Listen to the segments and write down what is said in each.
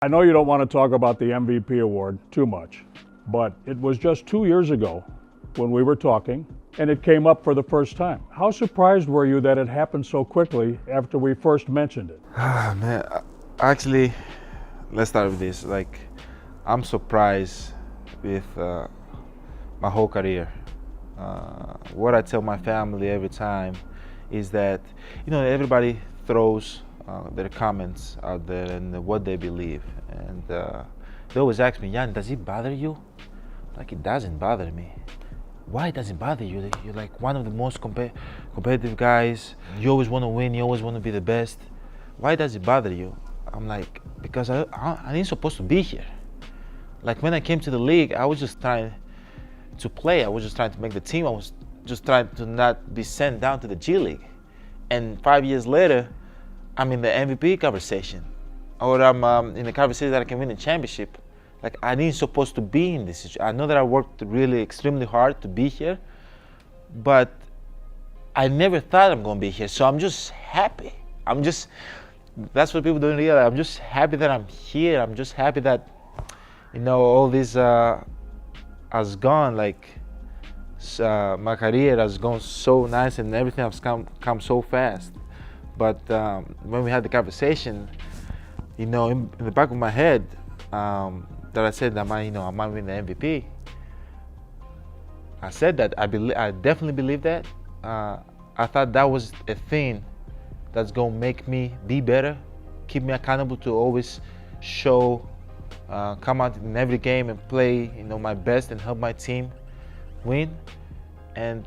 I know you don't want to talk about the MVP award too much, but it was just 2 years ago when we were talking and it came up for the first time. How surprised were you that it happened so quickly after we first mentioned it? Man, actually, let's start with this. Like, I'm surprised with my whole career. What I tell my family every time is that, everybody throws their comments out there and what they believe. And they always ask me, Jan, does it bother you? Like, it doesn't bother me. Why does it bother you? You're like one of the most competitive guys. You always want to win. You always want to be the best. Why does it bother you? I'm like, because I ain't supposed to be here. Like, when I came to the league, I was just trying to play. I was just trying to make the team. I was just trying to not be sent down to the G League. And 5 years later, I'm in the MVP conversation, or I'm in the conversation that I can win a championship. Like, I ain't supposed to be in this situation. I know that I worked really extremely hard to be here, but I never thought I'm gonna be here. So I'm just happy. That's what people don't realize. I'm just happy that I'm here. I'm just happy that, all this has gone. Like, my career has gone so nice and everything has come so fast. But when we had the conversation, in the back of my head, that I said that I might win the MVP. I said that I definitely believe that. I thought that was a thing that's gonna make me be better, keep me accountable to always show, come out in every game and play, my best and help my team win. And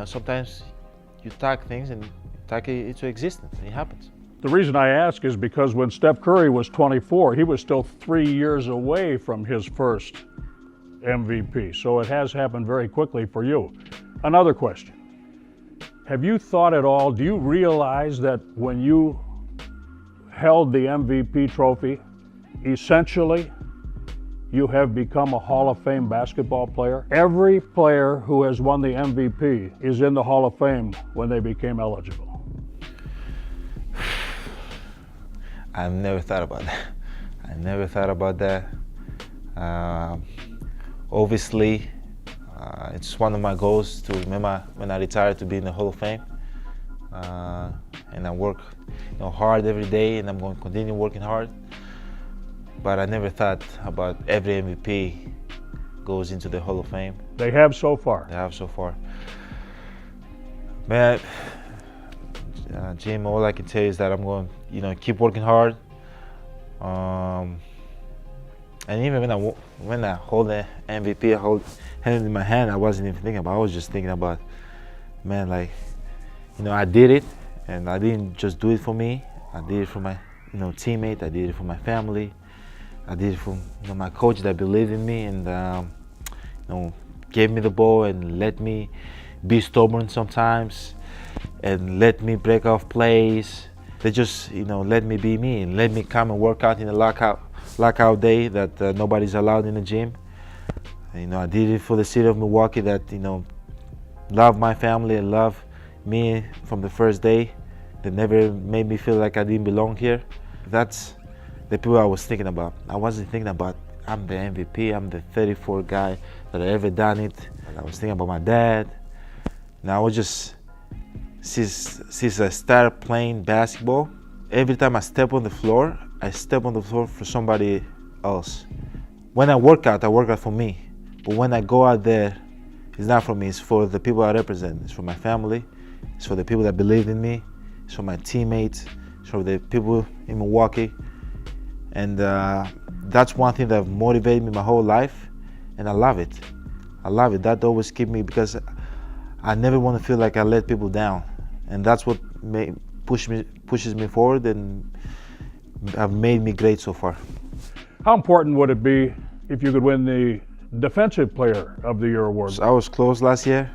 sometimes you talk things and talk it into existence, and it happens. The reason I ask is because when Steph Curry was 24, he was still 3 years away from his first MVP. So it has happened very quickly for you. Another question. Have you thought at all, do you realize that when you held the MVP trophy, essentially you have become a Hall of Fame basketball player? Every player who has won the MVP is in the Hall of Fame when they became eligible. I've never thought about that. I never thought about that. Obviously, it's one of my goals to remember when I retire to be in the Hall of Fame. And I work hard every day, and I'm going to continue working hard. But I never thought about every MVP goes into the Hall of Fame. They have so far. They have so far. Man, Jim, all I can tell you is that I'm going to keep working hard. And even when I hold the MVP, hand it in my hand, I wasn't even thinking about it. I was just thinking about, man, like, I did it, and I didn't just do it for me. I did it for my, teammate. I did it for my family. I did it for my coach that believed in me and gave me the ball and let me be stubborn sometimes and let me break off plays. They just let me be me and let me come and work out in the lockout day that nobody's allowed in the gym. I did it for the city of Milwaukee that love my family and love me from the first day. That never made me feel like I didn't belong here. That's the people I was thinking about. I wasn't thinking about I'm the MVP, I'm the 34th guy that I ever done it. I was thinking about my dad. Now I was just, since I started playing basketball, every time I step on the floor, I step on the floor for somebody else. When I work out for me. But when I go out there, it's not for me, it's for the people I represent. It's for my family, it's for the people that believed in me, it's for my teammates, it's for the people in Milwaukee. And that's one thing that motivated me my whole life, and I love it. I love it. That always keeps me, because I never want to feel like I let people down. And that's what pushes me forward and have made me great so far. How important would it be if you could win the Defensive Player of the Year award? So I was close last year.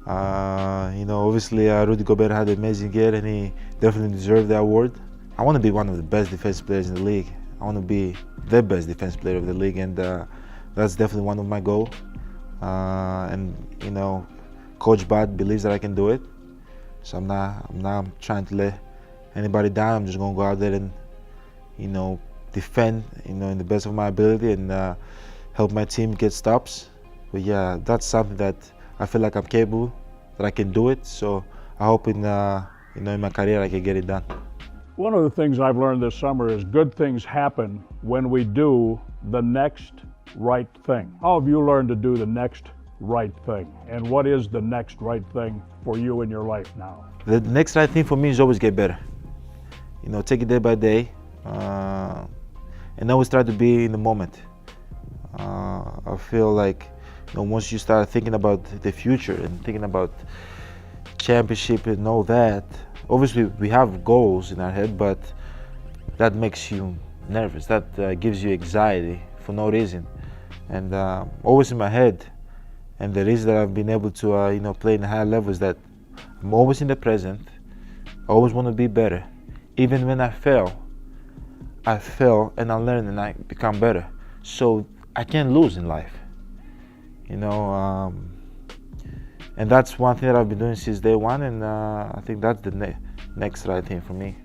Obviously Rudy Gobert had an amazing year and he definitely deserved the award. I want to be one of the best defensive players in the league. I want to be the best defensive player of the league, and that's definitely one of my goals. Coach Bud believes that I can do it. So I'm not trying to let anybody down. I'm just gonna go out there and, defend, in the best of my ability and help my team get stops. But yeah, that's something that I feel like I'm capable, that I can do it. So I hope in my career I can get it done. One of the things I've learned this summer is good things happen when we do the next right thing. How have you learned to do the next right thing? And what is the next right thing for you in your life now? The next right thing for me is always get better. Take it day by day, and always try to be in the moment. I feel like once you start thinking about the future and thinking about championship and all that, obviously we have goals in our head, but that makes you nervous. That gives you anxiety for no reason. And always in my head, and the reason that I've been able to play in high levels, that I'm always in the present. I always want to be better. Even when I fail and I learn and I become better. So I can't lose in life, and that's one thing that I've been doing since day one, and I think that's the next right thing for me.